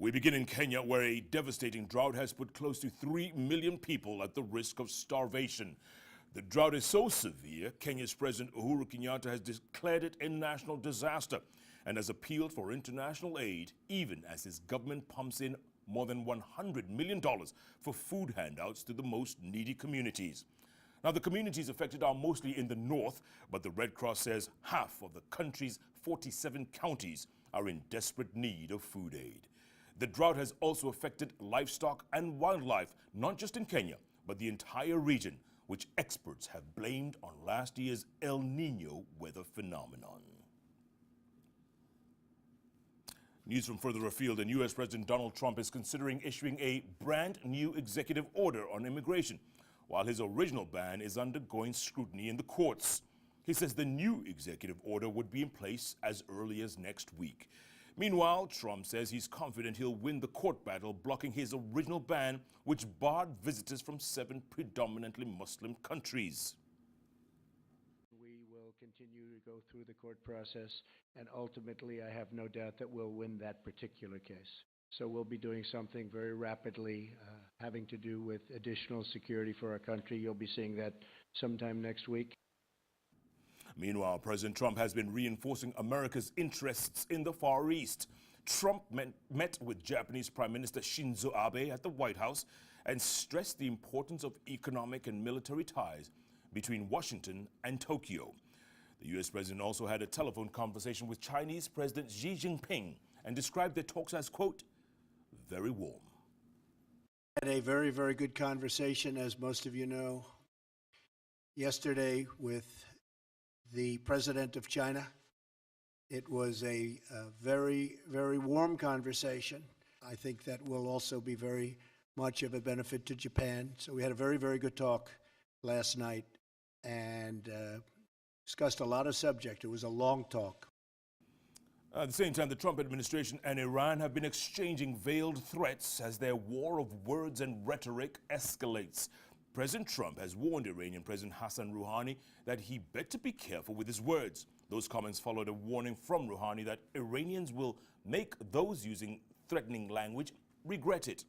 We begin in Kenya, where a devastating drought has put close to 3 million people at the risk of starvation. The drought is so severe, Kenya's President Uhuru Kenyatta has declared it a national disaster and has appealed for international aid, even as his government pumps in more than $100 million for food handouts to the most needy communities. Now, the communities affected are mostly in the north, but the Red Cross says half of the country's 47 counties are in desperate need of food aid. The drought has also affected livestock and wildlife, not just in Kenya, but the entire region, which experts have blamed on last year's El Nino weather phenomenon. News from further afield, and U.S. President Donald Trump is considering issuing a brand new executive order on immigration, while his original ban is undergoing scrutiny in the courts. He says the new executive order would be in place as early as next week. Meanwhile, Trump says he's confident he'll win the court battle blocking his original ban, which barred visitors from 7 predominantly Muslim countries. We will continue to go through the court process, and ultimately I have no doubt that we'll win that particular case. So we'll be doing something very rapidly having to do with additional security for our country. You'll be seeing that sometime next week. Meanwhile, President Trump has been reinforcing America's interests in the Far East. Trump met with Japanese Prime Minister Shinzō Abe at the White House and stressed the importance of economic and military ties between Washington and Tokyo. The U.S. president also had a telephone conversation with Chinese President Xi Jinping and described their talks as, quote, very warm. Had a very, very good conversation, as most of you know, yesterday with the president of China. It was a very, very warm conversation. I think that will also be very much of a benefit to Japan. So we had a very, very good talk last night and discussed a lot of subjects. It was a long talk. At the same time, the Trump administration and Iran have been exchanging veiled threats as their war of words and rhetoric escalates. President Trump has warned Iranian President Hassan Rouhani that he better be careful with his words. Those comments followed a warning from Rouhani that Iranians will make those using threatening language regret it.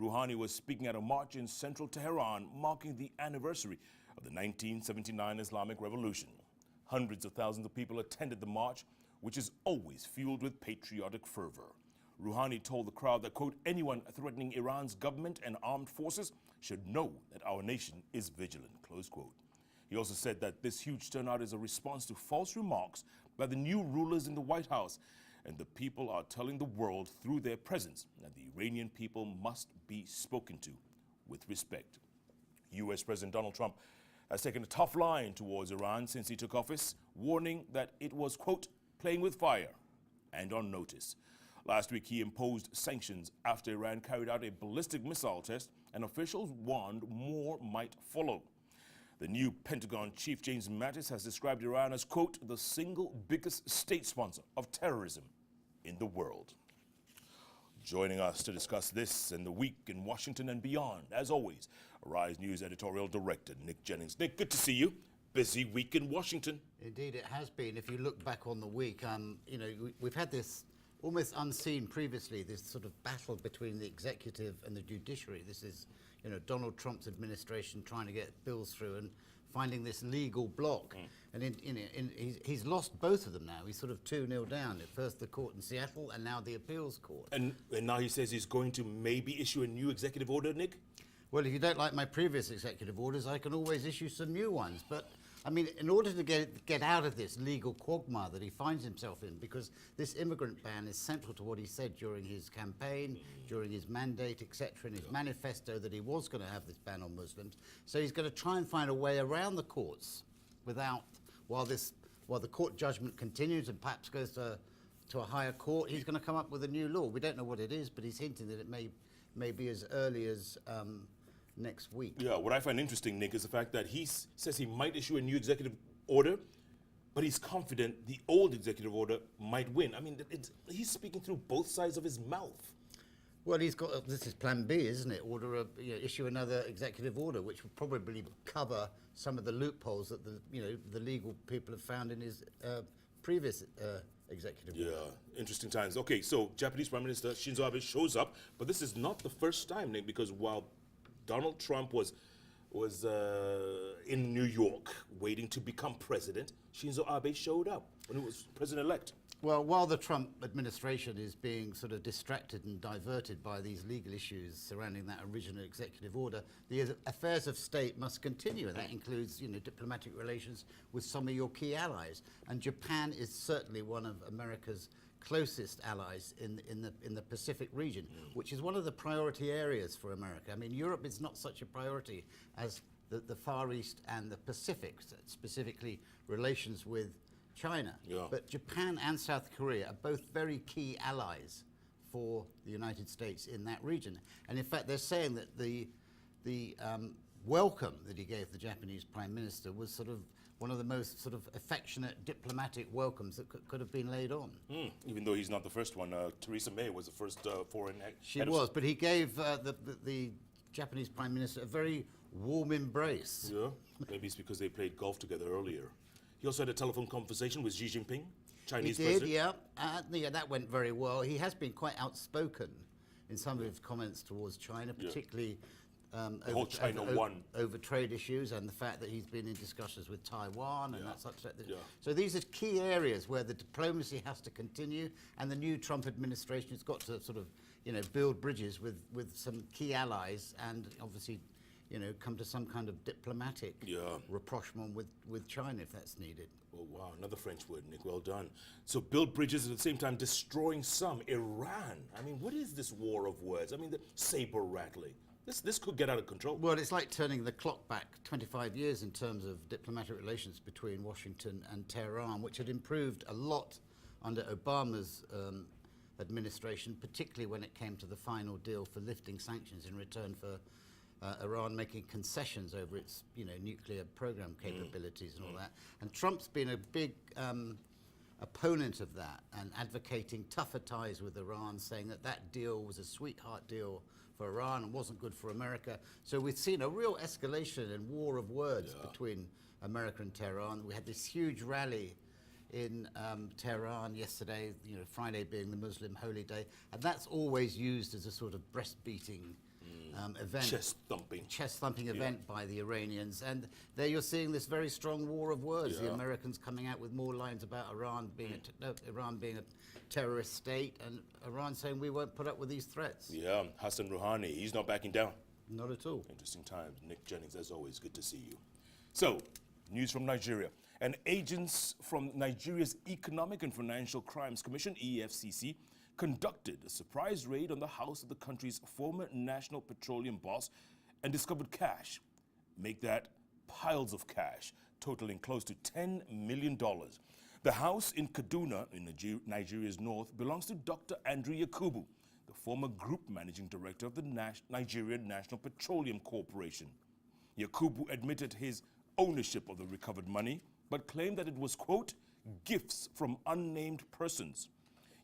Rouhani was speaking at a march in central Tehran marking the anniversary of the 1979 Islamic Revolution. Hundreds of thousands of people attended the march, which is always fueled with patriotic fervor. Rouhani told the crowd that, quote, anyone threatening Iran's government and armed forces should know that our nation is vigilant, close quote. He also said that this huge turnout is a response to false remarks by the new rulers in the White House, and the people are telling the world through their presence that the Iranian people must be spoken to with respect. U.S. President Donald Trump has taken a tough line towards Iran since he took office, warning that it was, quote, playing with fire and on notice. Last week, he imposed sanctions after Iran carried out a ballistic missile test, and officials warned more might follow. The new Pentagon chief, James Mattis, has described Iran as, quote, the single biggest state sponsor of terrorism in the world. Joining us to discuss this and the week in Washington and beyond, as always, Arise News editorial director Nick Jennings. Nick, good to see you. Busy week in Washington. Indeed, it has been. If you look back on the week, we've had this almost unseen previously, this sort of battle between the executive and the judiciary. This is, Donald Trump's administration trying to get bills through and finding this legal block. And he's lost both of them now. He's sort of 2-0 down. At first the court in Seattle and now the appeals court. And now he says he's going to maybe issue a new executive order, Nick? Well, if you don't like my previous executive orders, I can always issue some new ones. But I mean, in order to get out of this legal quagmire that he finds himself in, because this immigrant ban is central to what he said during his campaign, during his mandate, etc., in his manifesto that he was going to have this ban on Muslims. So he's going to try and find a way around the courts while the court judgment continues and perhaps goes to a higher court. He's going to come up with a new law. We don't know what it is, but he's hinting that it may be as early as next week. Yeah, what I find interesting, Nick, is the fact that he says he might issue a new executive order, but he's confident the old executive order might win. I mean, he's speaking through both sides of his mouth. Well, he's got this is Plan B, isn't it? Issue another executive order, which will probably cover some of the loopholes that the legal people have found in his previous executive Yeah, order. interesting times. Okay, so Japanese Prime Minister Shinzō Abe shows up, but this is not the first time, Nick, because while Donald Trump was in New York waiting to become president, Shinzō Abe showed up when he was president-elect. Well, while the Trump administration is being sort of distracted and diverted by these legal issues surrounding that original executive order, the affairs of state must continue, and that includes, diplomatic relations with some of your key allies. And Japan is certainly one of America's closest allies in the Pacific region, which is one of the priority areas for America. I mean, Europe is not such a priority as the Far East and the Pacific, specifically relations with China. Yeah. But Japan and South Korea are both very key allies for the United States in that region. And in fact, they're saying that the welcome that he gave the Japanese Prime Minister was sort of one of the most sort of affectionate diplomatic welcomes that could have been laid on. Even though he's not the first one, Theresa May was the first foreign head. She was, but he gave the Japanese Prime Minister a very warm embrace. Yeah, maybe it's because they played golf together earlier. He also had a telephone conversation with Xi Jinping, Chinese He did, president. yeah, that went very well. He has been quite outspoken in some of his comments towards China, particularly The whole China one. over trade issues and the fact that he's been in discussions with Taiwan and that such. Yeah. So these are key areas where the diplomacy has to continue, and the new Trump administration has got to sort of, build bridges with some key allies and obviously, come to some kind of diplomatic rapprochement with China if that's needed. Oh, wow, another French word, Nick, well done. So build bridges at the same time destroying some. Iran, I mean, what is this war of words? I mean, the saber rattling. This could get out of control. Well, it's like turning the clock back 25 years in terms of diplomatic relations between Washington and Tehran, which had improved a lot under Obama's administration, particularly when it came to the final deal for lifting sanctions in return for Iran making concessions over its, nuclear program capabilities and all that. And Trump's been a big opponent of that and advocating tougher ties with Iran, saying that deal was a sweetheart deal for Iran and wasn't good for America. So we've seen a real escalation and war of words between America and Tehran. We had this huge rally in Tehran yesterday, Friday being the Muslim holy day, and that's always used as a sort of breast-beating event. Chest-thumping event by the Iranians. And there you're seeing this very strong war of words. The Americans coming out with more lines about Iran being a terrorist state, and Iran saying we won't put up with these threats. Yeah, Hassan Rouhani, he's not backing down. Not at all. Interesting times. Nick Jennings, as always, good to see you. So, news from Nigeria. And agents from Nigeria's Economic and Financial Crimes Commission, EFCC, conducted a surprise raid on the house of the country's former National Petroleum boss and discovered cash. Make that piles of cash, totaling close to $10 million. The house in Kaduna, in Nigeria's north, belongs to Dr. Andrew Yakabu, the former group managing director of the Nigerian National Petroleum Corporation. Yakabu admitted his ownership of the recovered money, but claimed that it was, quote, gifts from unnamed persons.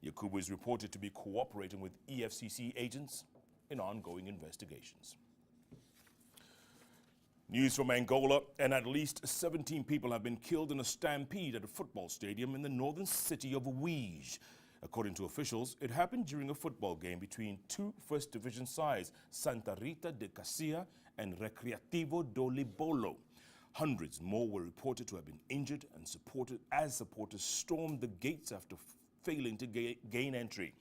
Yakabu is reported to be cooperating with EFCC agents in ongoing investigations. News from Angola, and at least 17 people have been killed in a stampede at a football stadium in the northern city of Uige. According to officials, it happened during a football game between two First Division sides, Santa Rita de Cacia and Recreativo do Libolo. Hundreds more were reported to have been injured and supporters stormed the gates after failing to gain entry.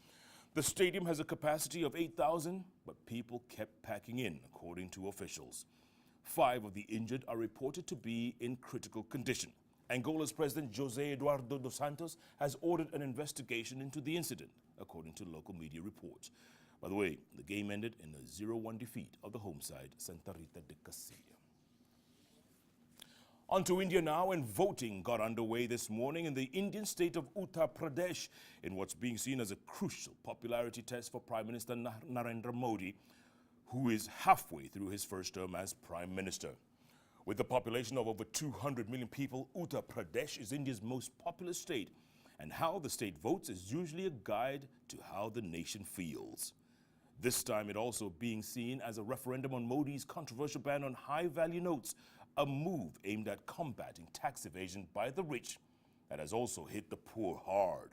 The stadium has a capacity of 8,000, but people kept packing in, according to officials. 5 of the injured are reported to be in critical condition. Angola's President José Eduardo dos Santos has ordered an investigation into the incident, according to local media reports. By the way, the game ended in a 0-1 defeat of the home side, Santa Rita de Cacia. On to India now, and voting got underway this morning in the Indian state of Uttar Pradesh in what's being seen as a crucial popularity test for Prime Minister Narendra Modi, who is halfway through his first term as Prime Minister. With a population of over 200 million people, Uttar Pradesh is India's most populous state, and how the state votes is usually a guide to how the nation feels. This time it also being seen as a referendum on Modi's controversial ban on high-value notes, a move aimed at combating tax evasion by the rich that has also hit the poor hard.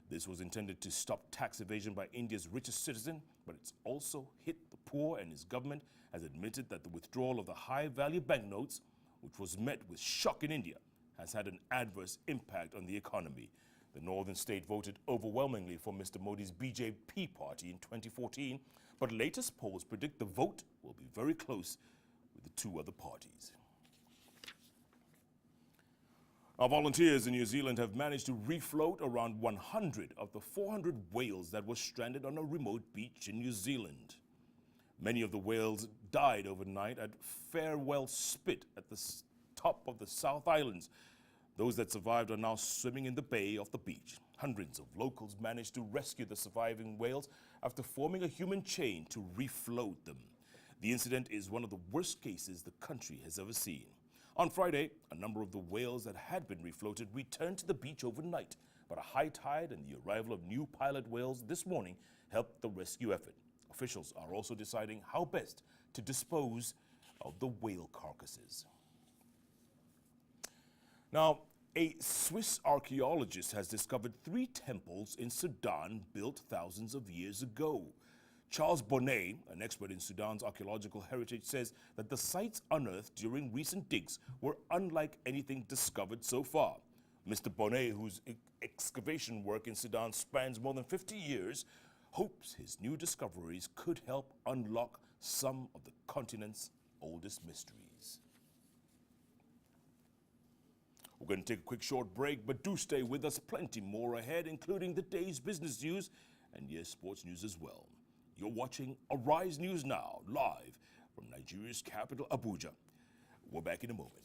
This was intended to stop tax evasion by India's richest citizen, but it's also hit the poor, and his government has admitted that the withdrawal of the high-value banknotes, which was met with shock in India, has had an adverse impact on the economy. The northern state voted overwhelmingly for Mr. Modi's BJP party in 2014, but latest polls predict the vote will be very close with the two other parties. Our volunteers in New Zealand have managed to refloat around 100 of the 400 whales that were stranded on a remote beach in New Zealand. Many of the whales died overnight at Farewell Spit at the top of the South Islands. Those that survived are now swimming in the bay off the beach. Hundreds of locals managed to rescue the surviving whales after forming a human chain to refloat them. The incident is one of the worst cases the country has ever seen. On Friday, a number of the whales that had been refloated returned to the beach overnight, but a high tide and the arrival of new pilot whales this morning helped the rescue effort. Officials are also deciding how best to dispose of the whale carcasses. Now, a Swiss archaeologist has discovered 3 temples in Sudan built thousands of years ago. Charles Bonnet, an expert in Sudan's archaeological heritage, says that the sites unearthed during recent digs were unlike anything discovered so far. Mr. Bonnet, whose excavation work in Sudan spans more than 50 years, hopes his new discoveries could help unlock some of the continent's oldest mysteries. We're going to take a quick short break, but do stay with us. Plenty more ahead, including the day's business news and, yes, sports news as well. You're watching Arise News Now, live from Nigeria's capital, Abuja. We're back in a moment.